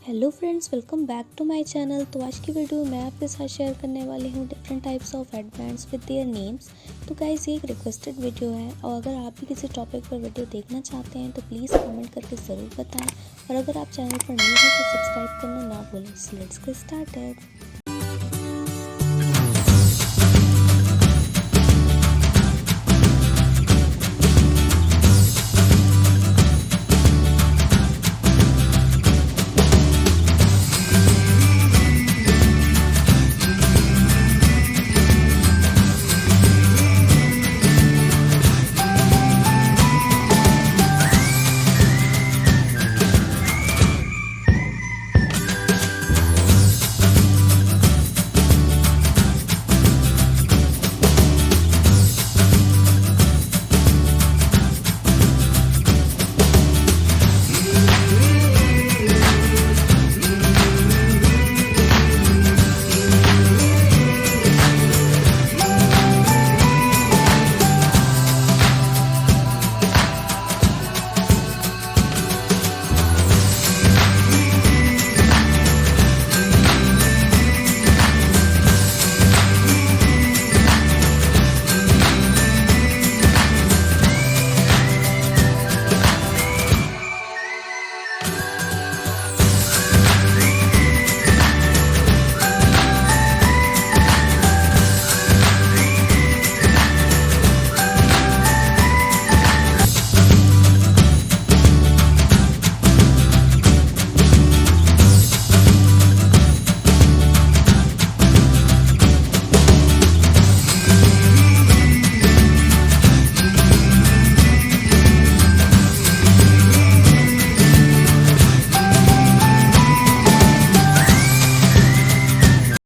Hello friends, welcome back to my channel. तो आज की वीडियो मैं आपके साथ शेयर करने वाली हूँ different types of headbands with their names. तो गाइस, ये एक रिक्वेस्टेड वीडियो है और अगर आप भी किसी टॉपिक पर वीडियो देखना चाहते हैं तो प्लीज़ कमेंट करके ज़रूर बताएं। और अगर आप चैनल पर नए हैं तो सब्सक्राइब करना ना भूलें। So let's get started.